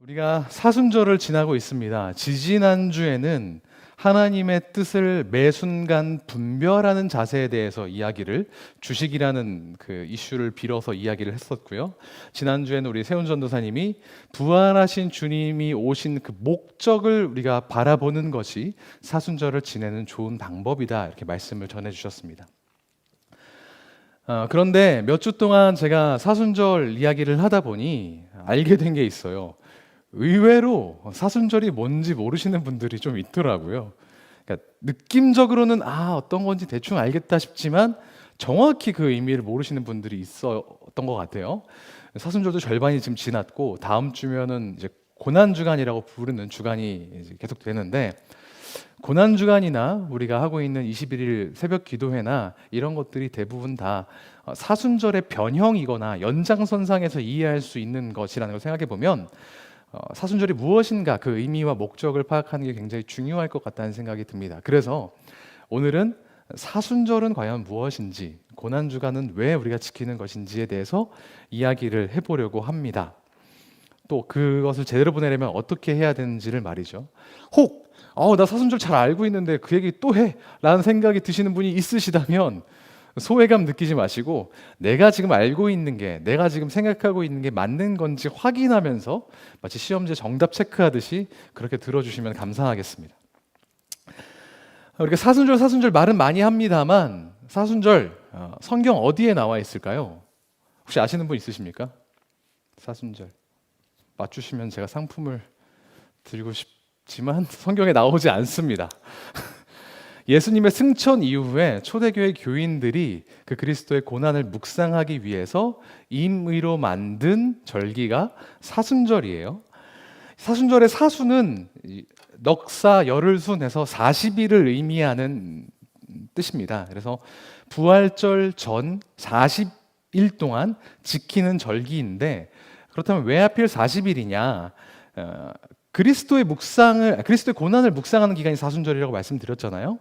우리가 사순절을 지나고 있습니다. 지지난주에는 하나님의 뜻을 매 순간 분별하는 자세에 대해서 이야기를 주식이라는 그 이슈를 빌어서 이야기를 했었고요. 지난주에는 우리 세훈 전도사님이 부활하신 주님이 오신 그 목적을 우리가 바라보는 것이 사순절을 지내는 좋은 방법이다 이렇게 말씀을 전해주셨습니다. 그런데 몇 주 동안 제가 사순절 이야기를 하다 보니 알게 된 게 있어요. 의외로 사순절이 뭔지 모르시는 분들이 좀 있더라고요. 그러니까 느낌적으로는 어떤 건지 대충 알겠다 싶지만 정확히 그 의미를 모르시는 분들이 있었던 것 같아요. 사순절도 절반이 지금 지났고 다음 주면은 이제 고난 주간이라고 부르는 주간이 이제 계속 되는데, 고난 주간이나 우리가 하고 있는 21일 새벽 기도회나 이런 것들이 대부분 다 사순절의 변형이거나 연장선상에서 이해할 수 있는 것이라는 걸 생각해 보면 사순절이 무엇인가 그 의미와 목적을 파악하는 게 굉장히 중요할 것 같다는 생각이 듭니다. 그래서 오늘은 사순절은 과연 무엇인지, 고난주간은 왜 우리가 지키는 것인지에 대해서 이야기를 해보려고 합니다. 또 그것을 제대로 보내려면 어떻게 해야 되는지를 말이죠. 혹 나 사순절 잘 알고 있는데 그 얘기 또 해? 라는 생각이 드시는 분이 있으시다면 소외감 느끼지 마시고, 내가 지금 알고 있는 게, 내가 지금 생각하고 있는 게 맞는 건지 확인하면서 마치 시험지 정답 체크하듯이 그렇게 들어주시면 감사하겠습니다. 우리가 사순절 말은 많이 합니다만, 사순절 성경 어디에 나와 있을까요? 혹시 아시는 분 있으십니까? 사순절 맞추시면 제가 상품을 드리고 싶지만 성경에 나오지 않습니다. 예수님의 승천 이후에 초대교회 교인들이 그 그리스도의 고난을 묵상하기 위해서 임의로 만든 절기가 사순절이에요. 사순절의 사순은 넉사 열흘순에서 40일을 의미하는 뜻입니다. 그래서 부활절 전 40일 동안 지키는 절기인데, 그렇다면 왜 하필 40일이냐? 그리스도의 고난을 묵상하는 기간이 사순절이라고 말씀드렸잖아요.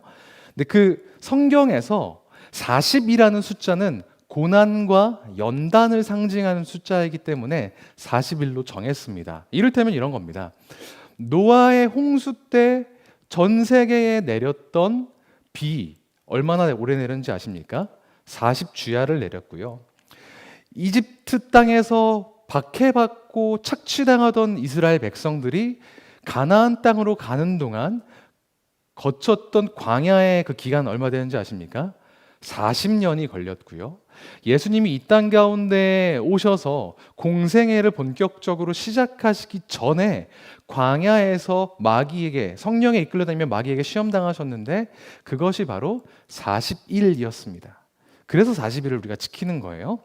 근데 그 성경에서 40이라는 숫자는 고난과 연단을 상징하는 숫자이기 때문에 40일로 정했습니다. 이를테면 이런 겁니다. 노아의 홍수 때 전 세계에 내렸던 비 얼마나 오래 내렸는지 아십니까? 40주야를 내렸고요. 이집트 땅에서 박해받고 착취당하던 이스라엘 백성들이 가나안 땅으로 가는 동안 거쳤던 광야의 그 기간 얼마 되는지 아십니까? 40년이 걸렸고요. 예수님이 이 땅 가운데 오셔서 공생애를 본격적으로 시작하시기 전에 광야에서 마귀에게, 성령에 이끌려다니며 마귀에게 시험당하셨는데 그것이 바로 40일이었습니다. 그래서 40일을 우리가 지키는 거예요.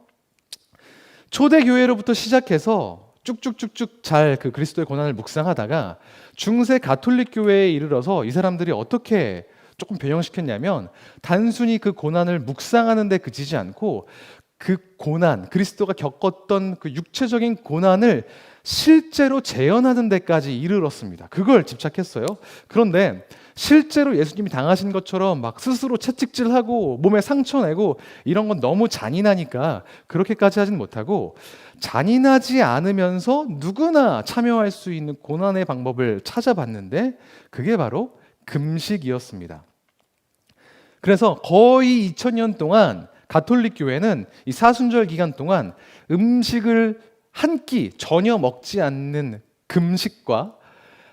초대교회로부터 시작해서 쭉쭉쭉쭉 잘 그 그리스도의 고난을 묵상하다가 중세 가톨릭 교회에 이르러서 이 사람들이 어떻게 조금 변형시켰냐면, 단순히 그 고난을 묵상하는 데 그치지 않고 그 고난, 그리스도가 겪었던 그 육체적인 고난을 실제로 재현하는 데까지 이르렀습니다. 그걸 집착했어요. 그런데 실제로 예수님이 당하신 것처럼 막 스스로 채찍질하고 몸에 상처 내고 이런 건 너무 잔인하니까 그렇게까지 하진 못하고, 잔인하지 않으면서 누구나 참여할 수 있는 고난의 방법을 찾아봤는데 그게 바로 금식이었습니다. 그래서 거의 2000년 동안 가톨릭 교회는 이 사순절 기간 동안 음식을 한 끼 전혀 먹지 않는 금식과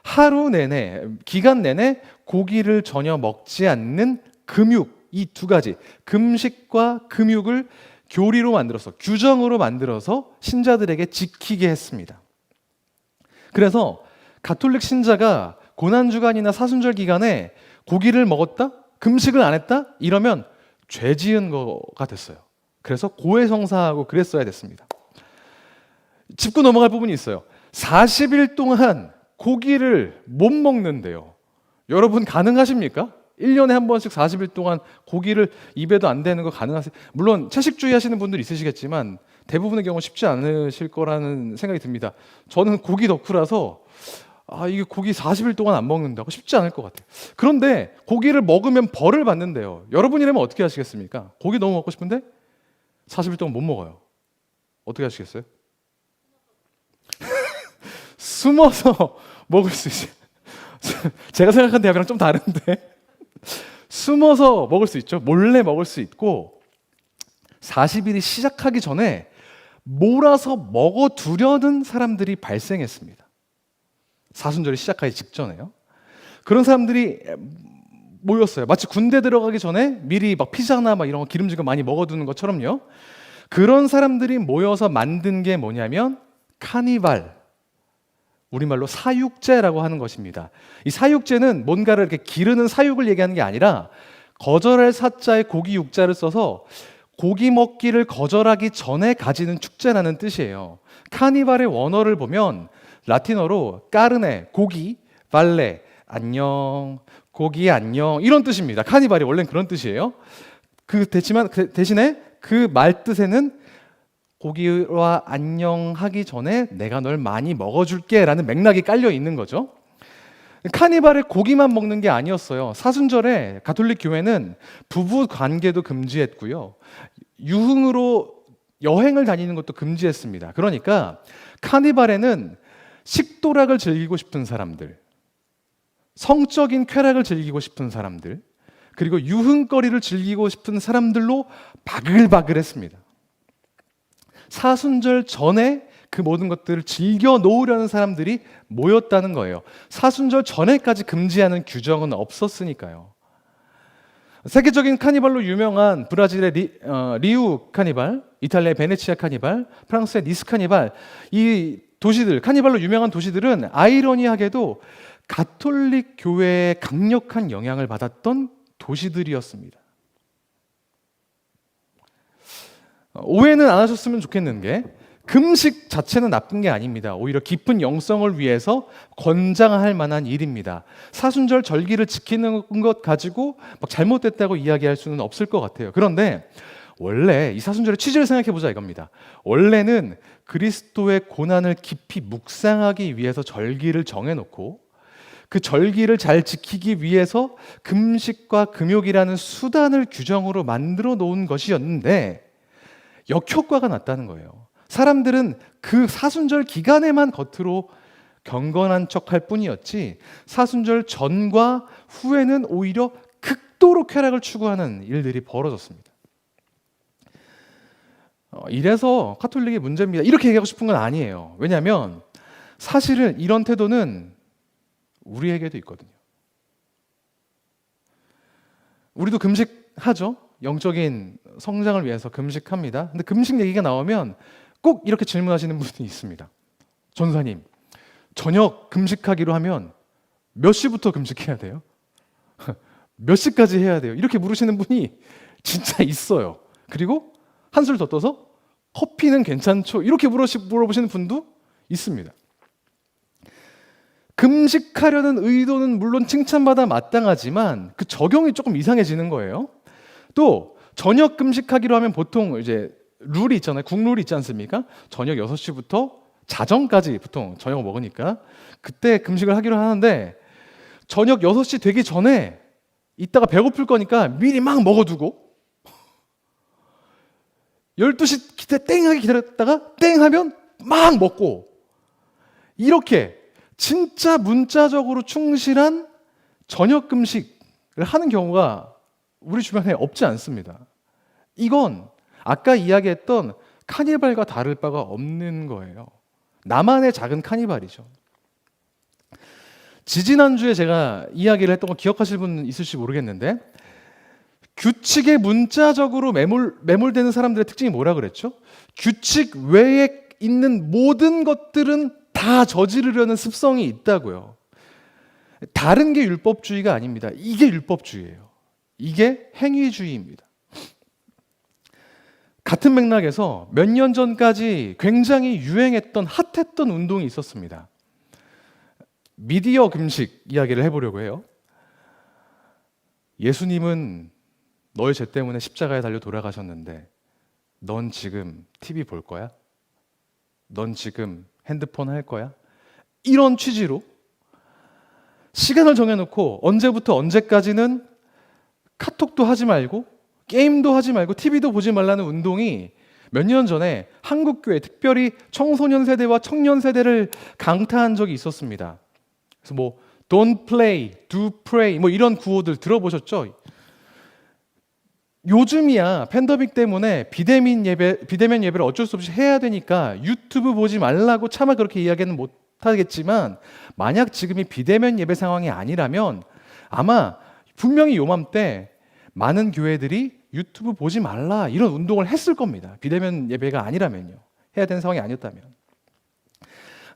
하루 내내, 기간 내내 고기를 전혀 먹지 않는 금육, 이 두 가지, 금식과 금육을 교리로 만들어서, 규정으로 만들어서 신자들에게 지키게 했습니다. 그래서 가톨릭 신자가 고난주간이나 사순절 기간에 고기를 먹었다? 금식을 안 했다? 이러면 죄 지은 거가 됐어요. 그래서 고해성사하고 그랬어야 됐습니다. 짚고 넘어갈 부분이 있어요. 40일 동안 고기를 못 먹는데요. 여러분 가능하십니까? 1년에 한 번씩 40일 동안 고기를 입에도 안 대는 거 가능하세요? 물론 채식주의 하시는 분들 있으시겠지만 대부분의 경우 쉽지 않으실 거라는 생각이 듭니다. 저는 고기 덕후라서 이게 고기 40일 동안 안 먹는다고 쉽지 않을 것 같아요. 그런데 고기를 먹으면 벌을 받는데요. 여러분이라면 어떻게 하시겠습니까? 고기 너무 먹고 싶은데 40일 동안 못 먹어요. 어떻게 하시겠어요? 숨어서 먹을 수 있어요. 제가 생각한 대학이랑 좀 다른데 숨어서 먹을 수 있죠. 몰래 먹을 수 있고 40일이 시작하기 전에 몰아서 먹어두려는 사람들이 발생했습니다. 사순절이 시작하기 직전에요. 그런 사람들이 모였어요. 마치 군대 들어가기 전에 미리 막 피자나 막 이런 거 기름진 거 많이 먹어두는 것처럼요. 그런 사람들이 모여서 만든 게 뭐냐면 카니발, 우리말로 사육제라고 하는 것입니다. 이 사육제는 뭔가를 이렇게 기르는 사육을 얘기하는 게 아니라 거절할 사자에 고기 육자를 써서 고기 먹기를 거절하기 전에 가지는 축제라는 뜻이에요. 카니발의 원어를 보면 라틴어로 까르네, 고기, 발레, 안녕, 고기 안녕 이런 뜻입니다. 카니발이 원래는 그런 뜻이에요. 대지만 대신에 그 말 뜻에는 고기와 안녕하기 전에 내가 널 많이 먹어줄게 라는 맥락이 깔려 있는 거죠. 카니발에 고기만 먹는 게 아니었어요. 사순절에 가톨릭 교회는 부부 관계도 금지했고요. 유흥으로 여행을 다니는 것도 금지했습니다. 그러니까 카니발에는 식도락을 즐기고 싶은 사람들, 성적인 쾌락을 즐기고 싶은 사람들, 그리고 유흥거리를 즐기고 싶은 사람들로 바글바글했습니다. 사순절 전에 그 모든 것들을 즐겨 놓으려는 사람들이 모였다는 거예요. 사순절 전에까지 금지하는 규정은 없었으니까요. 세계적인 카니발로 유명한 브라질의 리우 카니발, 이탈리아의 베네치아 카니발, 프랑스의 니스 카니발, 이 도시들, 카니발로 유명한 도시들은 아이러니하게도 가톨릭 교회의 강력한 영향을 받았던 도시들이었습니다. 오해는 안 하셨으면 좋겠는 게 금식 자체는 나쁜 게 아닙니다. 오히려 깊은 영성을 위해서 권장할 만한 일입니다. 사순절 절기를 지키는 것 가지고 막 잘못됐다고 이야기할 수는 없을 것 같아요. 그런데 원래 이 사순절의 취지를 생각해 보자 이겁니다. 원래는 그리스도의 고난을 깊이 묵상하기 위해서 절기를 정해놓고 그 절기를 잘 지키기 위해서 금식과 금욕이라는 수단을 규정으로 만들어 놓은 것이었는데 역효과가 났다는 거예요. 사람들은 그 사순절 기간에만 겉으로 경건한 척할 뿐이었지 사순절 전과 후에는 오히려 극도로 쾌락을 추구하는 일들이 벌어졌습니다. 이래서 카톨릭이 문제입니다. 이렇게 얘기하고 싶은 건 아니에요. 왜냐하면 사실은 이런 태도는 우리에게도 있거든요. 우리도 금식하죠. 영적인 성장을 위해서 금식합니다. 근데 금식 얘기가 나오면 꼭 이렇게 질문하시는 분이 있습니다. 전사님, 저녁 금식하기로 하면 몇 시부터 금식해야 돼요? 몇 시까지 해야 돼요? 이렇게 물으시는 분이 진짜 있어요. 그리고 한술 더 떠서 커피는 괜찮죠? 이렇게 물어보시는 분도 있습니다. 금식하려는 의도는 물론 칭찬받아 마땅하지만 그 적용이 조금 이상해지는 거예요. 또 저녁 금식하기로 하면 보통 이제 룰이 있잖아요. 국룰이 있지 않습니까? 저녁 6시부터 자정까지 보통 저녁을 먹으니까 그때 금식을 하기로 하는데 저녁 6시 되기 전에 이따가 배고플 거니까 미리 막 먹어두고 12시 기대 땡 하게 기다렸다가 땡 하면 막 먹고 이렇게 진짜 문자적으로 충실한 저녁 금식을 하는 경우가 우리 주변에 없지 않습니다. 이건 아까 이야기했던 카니발과 다를 바가 없는 거예요. 나만의 작은 카니발이죠. 지지난주에 제가 이야기를 했던 거 기억하실 분 있을지 모르겠는데 규칙에 문자적으로 매몰되는 사람들의 특징이 뭐라 그랬죠? 규칙 외에 있는 모든 것들은 다 저지르려는 습성이 있다고요. 다른 게 율법주의가 아닙니다. 이게 율법주의예요. 이게 행위주의입니다. 같은 맥락에서 몇 년 전까지 굉장히 유행했던 핫했던 운동이 있었습니다. 미디어 금식 이야기를 해보려고 해요. 예수님은 너의 죄 때문에 십자가에 달려 돌아가셨는데 넌 지금 TV 볼 거야? 넌 지금 핸드폰 할 거야? 이런 취지로 시간을 정해놓고 언제부터 언제까지는 카톡도 하지 말고 게임도 하지 말고 TV도 보지 말라는 운동이 몇 년 전에 한국교회, 특별히 청소년 세대와 청년 세대를 강타한 적이 있었습니다. 그래서 뭐 Don't play, do pray 뭐 이런 구호들 들어보셨죠? 요즘이야 팬데믹 때문에 비대면 예배를 어쩔 수 없이 해야 되니까 유튜브 보지 말라고 차마 그렇게 이야기는 못 하겠지만, 만약 지금이 비대면 예배 상황이 아니라면 아마 분명히 요맘때 많은 교회들이 유튜브 보지 말라 이런 운동을 했을 겁니다. 비대면 예배가 아니라면요. 해야 되는 상황이 아니었다면.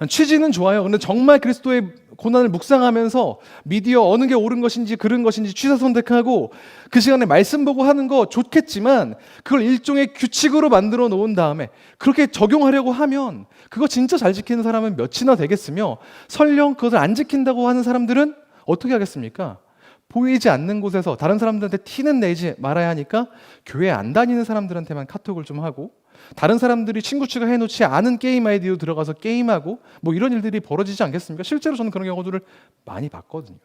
취지는 좋아요. 그런데 정말 그리스도의 고난을 묵상하면서 미디어 어느 게 옳은 것인지 그른 것인지 취사 선택하고 그 시간에 말씀 보고 하는 거 좋겠지만, 그걸 일종의 규칙으로 만들어 놓은 다음에 그렇게 적용하려고 하면 그거 진짜 잘 지키는 사람은 몇이나 되겠으며, 설령 그것을 안 지킨다고 하는 사람들은 어떻게 하겠습니까? 보이지 않는 곳에서 다른 사람들한테 티는 내지 말아야 하니까 교회 안 다니는 사람들한테만 카톡을 좀 하고, 다른 사람들이 친구 추가해놓지 않은 게임 아이디로 들어가서 게임하고 뭐 이런 일들이 벌어지지 않겠습니까? 실제로 저는 그런 경우들을 많이 봤거든요.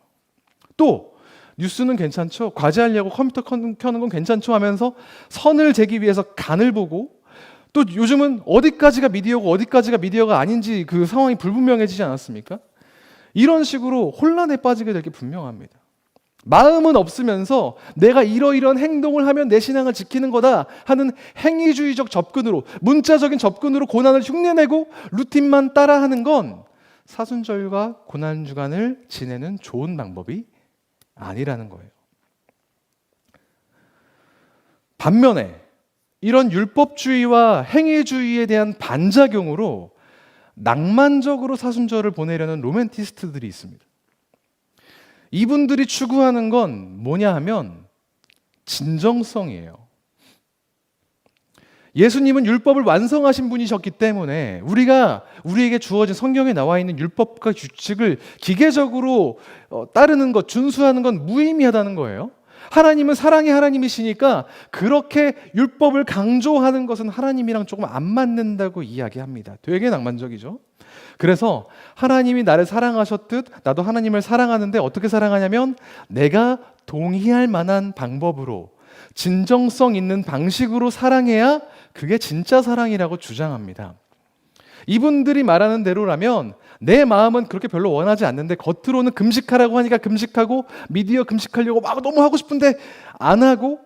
또 뉴스는 괜찮죠, 과제하려고 컴퓨터 켜는 건 괜찮죠 하면서 선을 재기 위해서 간을 보고, 또 요즘은 어디까지가 미디어고 어디까지가 미디어가 아닌지 그 상황이 불분명해지지 않았습니까? 이런 식으로 혼란에 빠지게 될 게 분명합니다. 마음은 없으면서 내가 이러이러한 행동을 하면 내 신앙을 지키는 거다 하는 행위주의적 접근으로, 문자적인 접근으로 고난을 흉내내고 루틴만 따라하는 건 사순절과 고난주간을 지내는 좋은 방법이 아니라는 거예요. 반면에 이런 율법주의와 행위주의에 대한 반작용으로 낭만적으로 사순절을 보내려는 로맨티스트들이 있습니다. 이분들이 추구하는 건 뭐냐 하면 진정성이에요. 예수님은 율법을 완성하신 분이셨기 때문에 우리에게 주어진 성경에 나와 있는 율법과 규칙을 기계적으로 따르는 것, 준수하는 건 무의미하다는 거예요. 하나님은 사랑의 하나님이시니까 그렇게 율법을 강조하는 것은 하나님이랑 조금 안 맞는다고 이야기합니다. 되게 낭만적이죠. 그래서 하나님이 나를 사랑하셨듯 나도 하나님을 사랑하는데, 어떻게 사랑하냐면 내가 동의할 만한 방법으로, 진정성 있는 방식으로 사랑해야 그게 진짜 사랑이라고 주장합니다. 이분들이 말하는 대로라면 내 마음은 그렇게 별로 원하지 않는데 겉으로는 금식하라고 하니까 금식하고, 미디어 금식하려고 막 너무 하고 싶은데 안 하고,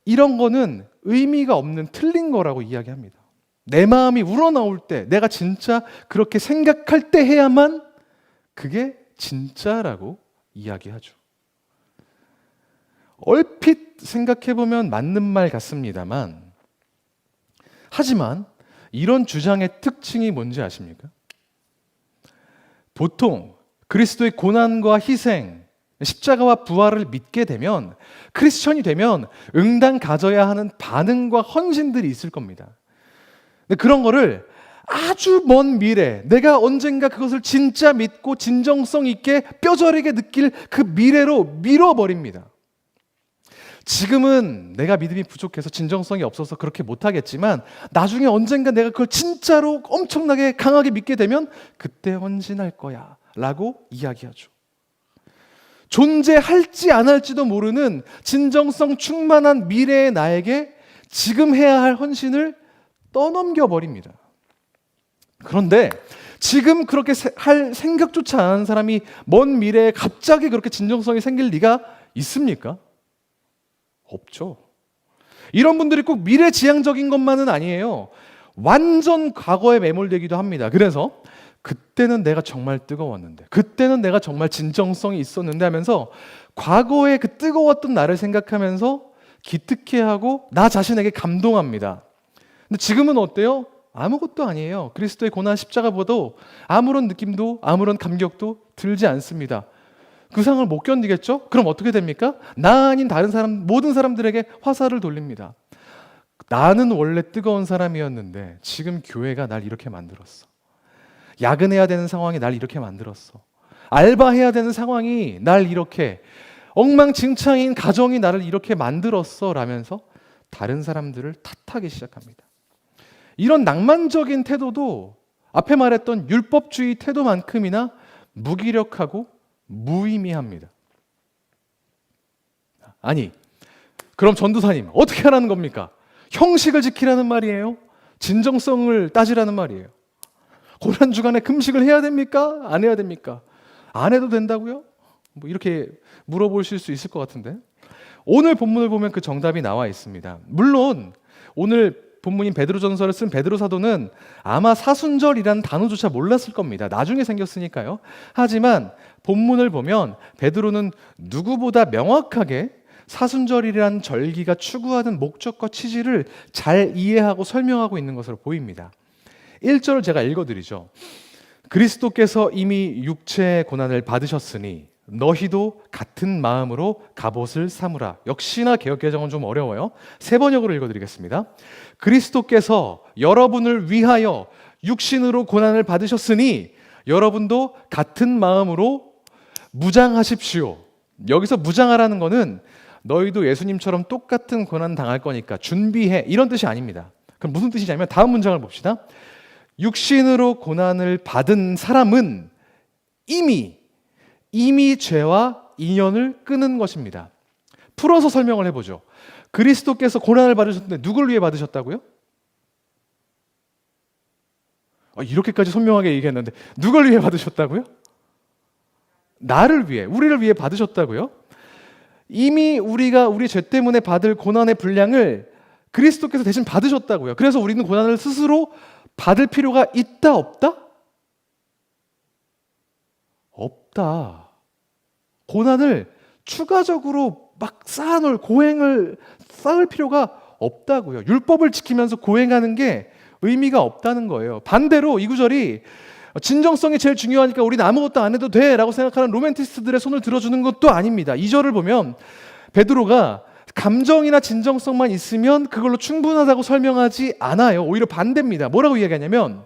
이런 거는 의미가 없는 틀린 거라고 이야기합니다. 내 마음이 우러나올 때, 내가 진짜 그렇게 생각할 때 해야만 그게 진짜라고 이야기하죠. 얼핏 생각해보면 맞는 말 같습니다만, 하지만 이런 주장의 특징이 뭔지 아십니까? 보통 그리스도의 고난과 희생, 십자가와 부활을 믿게 되면, 크리스천이 되면 응당 가져야 하는 반응과 헌신들이 있을 겁니다. 근데 그런 거를 아주 먼 미래, 내가 언젠가 그것을 진짜 믿고 진정성 있게 뼈저리게 느낄 그 미래로 밀어버립니다. 지금은 내가 믿음이 부족해서 진정성이 없어서 그렇게 못하겠지만, 나중에 언젠가 내가 그걸 진짜로 엄청나게 강하게 믿게 되면 그때 헌신할 거야 라고 이야기하죠. 존재할지 안 할지도 모르는 진정성 충만한 미래의 나에게 지금 해야 할 헌신을 떠넘겨 버립니다. 그런데 지금 그렇게 할 생각조차 안 하는 사람이 먼 미래에 갑자기 그렇게 진정성이 생길 리가 있습니까? 없죠. 이런 분들이 꼭 미래지향적인 것만은 아니에요. 완전 과거에 매몰되기도 합니다. 그래서 그때는 내가 정말 뜨거웠는데, 그때는 내가 정말 진정성이 있었는데 하면서 과거의 그 뜨거웠던 나를 생각하면서 기특해하고 나 자신에게 감동합니다. 근데 지금은 어때요? 아무것도 아니에요. 그리스도의 고난 십자가보다도 아무런 느낌도 아무런 감격도 들지 않습니다. 그 상을 못 견디겠죠? 그럼 어떻게 됩니까? 나 아닌 다른 사람, 모든 사람들에게 화살을 돌립니다. 나는 원래 뜨거운 사람이었는데 지금 교회가 날 이렇게 만들었어. 야근해야 되는 상황이 날 이렇게 만들었어. 알바해야 되는 상황이 날 이렇게, 엉망진창인 가정이 나를 이렇게 만들었어 라면서 다른 사람들을 탓하기 시작합니다. 이런 낭만적인 태도도 앞에 말했던 율법주의 태도만큼이나 무기력하고 무의미합니다. 아니, 그럼 전도사님 어떻게 하라는 겁니까? 형식을 지키라는 말이에요? 진정성을 따지라는 말이에요. 고난 주간에 금식을 해야 됩니까? 안 해야 됩니까? 안 해도 된다고요? 뭐 이렇게 물어보실 수 있을 것 같은데, 오늘 본문을 보면 그 정답이 나와 있습니다. 물론 오늘 본문인 베드로전서를 쓴 베드로 사도는 아마 사순절이라는 단어조차 몰랐을 겁니다. 나중에 생겼으니까요. 하지만 본문을 보면 베드로는 누구보다 명확하게 사순절이라는 절기가 추구하는 목적과 취지를 잘 이해하고 설명하고 있는 것으로 보입니다. 1절을 제가 읽어드리죠. 그리스도께서 이미 육체의 고난을 받으셨으니 너희도 같은 마음으로 갑옷을 삼으라. 역시나 개역개정은 좀 어려워요. 세 번역으로 읽어드리겠습니다. 그리스도께서 여러분을 위하여 육신으로 고난을 받으셨으니 여러분도 같은 마음으로 무장하십시오. 여기서 무장하라는 것은 너희도 예수님처럼 똑같은 고난 당할 거니까 준비해, 이런 뜻이 아닙니다. 그럼 무슨 뜻이냐면 다음 문장을 봅시다. 육신으로 고난을 받은 사람은 이미 죄와 인연을 끊은 것입니다. 풀어서 설명을 해보죠. 그리스도께서 고난을 받으셨는데 누굴 위해 받으셨다고요? 이렇게까지 선명하게 얘기했는데 누굴 위해 받으셨다고요? 나를 위해, 우리를 위해 받으셨다고요? 이미 우리가 우리 죄 때문에 받을 고난의 분량을 그리스도께서 대신 받으셨다고요. 그래서 우리는 고난을 스스로 받을 필요가 있다, 없다? 없다. 고난을 추가적으로 막 쌓아놓을, 고행을 쌓을 필요가 없다고요. 율법을 지키면서 고행하는 게 의미가 없다는 거예요. 반대로 이 구절이 진정성이 제일 중요하니까 우리는 아무것도 안 해도 돼 라고 생각하는 로맨티스트들의 손을 들어주는 것도 아닙니다. 2절을 보면 베드로가 감정이나 진정성만 있으면 그걸로 충분하다고 설명하지 않아요. 오히려 반대입니다. 뭐라고 이야기하냐면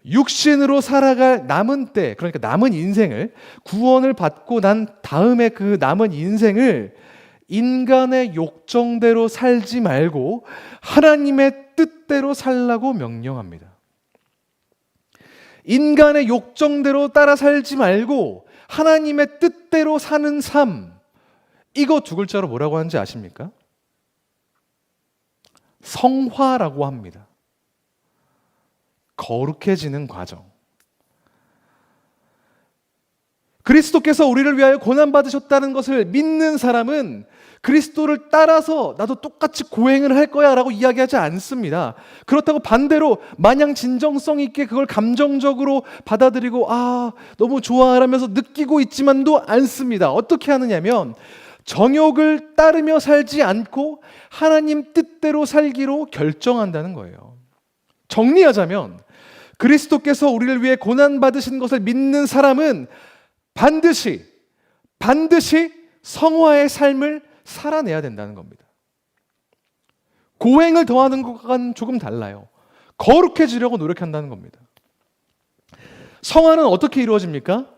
육신으로 살아갈 남은 때, 그러니까 남은 인생을, 구원을 받고 난 다음에 그 남은 인생을 인간의 욕정대로 살지 말고 하나님의 뜻대로 살라고 명령합니다. 인간의 욕정대로 따라 살지 말고 하나님의 뜻대로 사는 삶, 이거 두 글자로 뭐라고 하는지 아십니까? 성화라고 합니다. 거룩해지는 과정. 그리스도께서 우리를 위하여 고난받으셨다는 것을 믿는 사람은 그리스도를 따라서 나도 똑같이 고행을 할 거야 라고 이야기하지 않습니다. 그렇다고 반대로 마냥 진정성 있게 그걸 감정적으로 받아들이고 너무 좋아하면서 느끼고 있지만도 않습니다. 어떻게 하느냐면 정욕을 따르며 살지 않고 하나님 뜻대로 살기로 결정한다는 거예요. 정리하자면 그리스도께서 우리를 위해 고난받으신 것을 믿는 사람은 반드시 성화의 삶을 살아내야 된다는 겁니다. 고행을 더하는 것과는 조금 달라요. 거룩해지려고 노력한다는 겁니다. 성화는 어떻게 이루어집니까?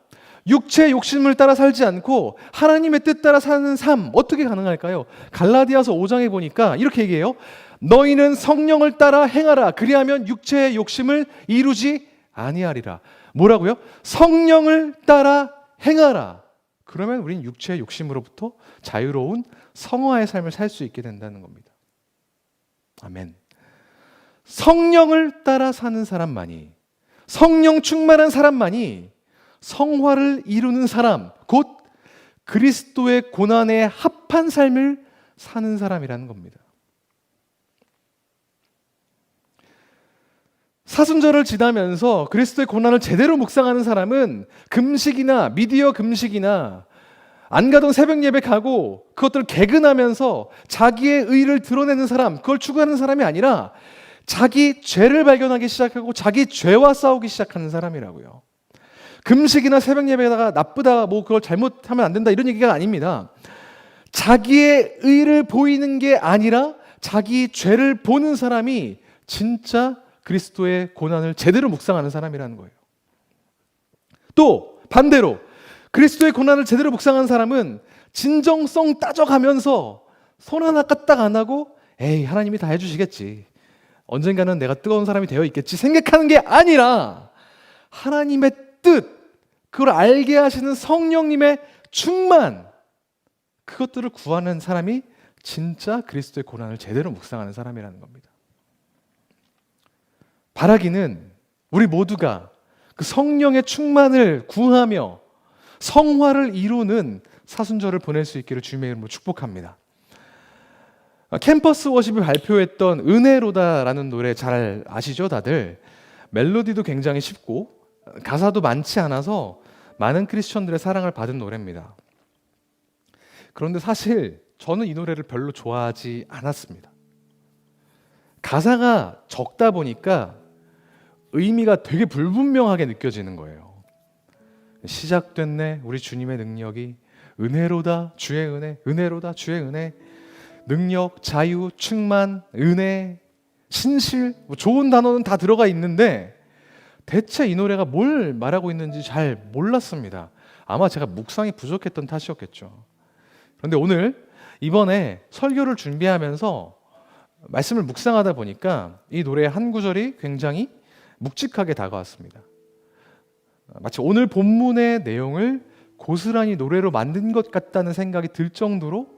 육체의 욕심을 따라 살지 않고 하나님의 뜻 따라 사는 삶, 어떻게 가능할까요? 갈라디아서 5장에 보니까 이렇게 얘기해요. 너희는 성령을 따라 행하라. 그리하면 육체의 욕심을 이루지 아니하리라. 뭐라고요? 성령을 따라 행하라. 그러면 우린 육체의 욕심으로부터 자유로운 성화의 삶을 살 수 있게 된다는 겁니다. 아멘. 성령을 따라 사는 사람만이, 성령 충만한 사람만이 성화를 이루는 사람, 곧 그리스도의 고난에 합한 삶을 사는 사람이라는 겁니다. 사순절을 지나면서 그리스도의 고난을 제대로 묵상하는 사람은 금식이나 미디어 금식이나 안 가던 새벽 예배 가고 그것들을 개근하면서 자기의 의를 드러내는 사람, 그걸 추구하는 사람이 아니라 자기 죄를 발견하기 시작하고 자기 죄와 싸우기 시작하는 사람이라고요. 금식이나 새벽 예배다가 나쁘다, 그걸 잘못하면 안 된다, 이런 얘기가 아닙니다. 자기의 의를 보이는 게 아니라 자기 죄를 보는 사람이 진짜 그리스도의 고난을 제대로 묵상하는 사람이라는 거예요. 또 반대로 그리스도의 고난을 제대로 묵상하는 사람은 진정성 따져가면서 손 하나 까딱 안 하고 하나님이 다 해주시겠지, 언젠가는 내가 뜨거운 사람이 되어 있겠지 생각하는 게 아니라 하나님의 뜻, 그걸 알게 하시는 성령님의 충만, 그것들을 구하는 사람이 진짜 그리스도의 고난을 제대로 묵상하는 사람이라는 겁니다. 바라기는 우리 모두가 그 성령의 충만을 구하며 성화를 이루는 사순절을 보낼 수 있기를 주님의 이름으로 축복합니다. 캠퍼스 워십이 발표했던 은혜로다라는 노래 잘 아시죠, 다들? 멜로디도 굉장히 쉽고 가사도 많지 않아서 많은 크리스천들의 사랑을 받은 노래입니다. 그런데 사실 저는 이 노래를 별로 좋아하지 않았습니다. 가사가 적다 보니까 의미가 되게 불분명하게 느껴지는 거예요. 시작됐네 우리 주님의 능력이, 은혜로다 주의 은혜, 은혜로다 주의 은혜, 능력, 자유, 충만, 은혜, 신실, 뭐 좋은 단어는 다 들어가 있는데 대체 이 노래가 뭘 말하고 있는지 잘 몰랐습니다. 아마 제가 묵상이 부족했던 탓이었겠죠. 그런데 오늘 이번에 설교를 준비하면서 말씀을 묵상하다 보니까 이 노래의 한 구절이 굉장히 묵직하게 다가왔습니다. 마치 오늘 본문의 내용을 고스란히 노래로 만든 것 같다는 생각이 들 정도로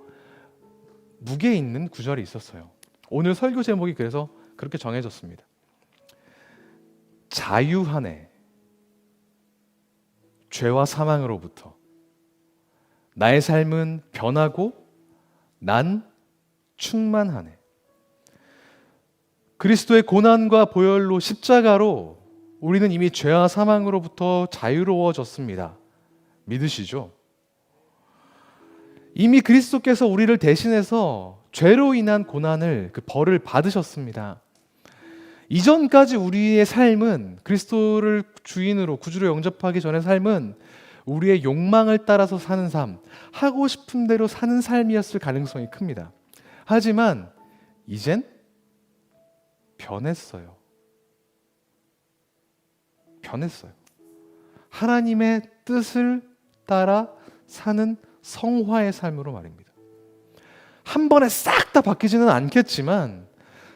무게 있는 구절이 있었어요. 오늘 설교 제목이 그래서 그렇게 정해졌습니다. 자유하네. 죄와 사망으로부터. 나의 삶은 변하고 난 충만하네. 그리스도의 고난과 보혈로 십자가로 우리는 이미 죄와 사망으로부터 자유로워졌습니다. 믿으시죠? 이미 그리스도께서 우리를 대신해서 죄로 인한 고난을, 그 벌을 받으셨습니다. 이전까지 우리의 삶은, 그리스도를 주인으로 구주로 영접하기 전의 삶은 우리의 욕망을 따라서 사는 삶, 하고 싶은 대로 사는 삶이었을 가능성이 큽니다. 하지만 이젠 변했어요. 변했어요. 하나님의 뜻을 따라 사는 성화의 삶으로 말입니다. 한 번에 싹 다 바뀌지는 않겠지만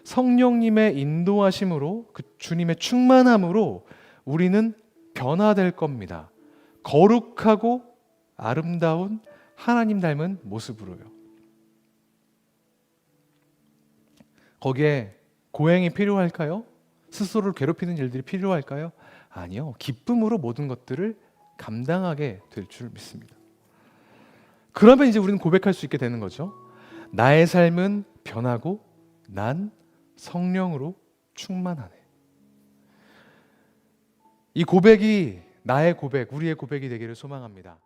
성령님의 인도하심으로, 그 주님의 충만함으로 우리는 변화될 겁니다. 거룩하고 아름다운 하나님 닮은 모습으로요. 거기에 고행이 필요할까요? 스스로를 괴롭히는 일들이 필요할까요? 아니요. 기쁨으로 모든 것들을 감당하게 될 줄 믿습니다. 그러면 이제 우리는 고백할 수 있게 되는 거죠. 나의 삶은 변하고 난 성령으로 충만하네. 이 고백이 나의 고백, 우리의 고백이 되기를 소망합니다.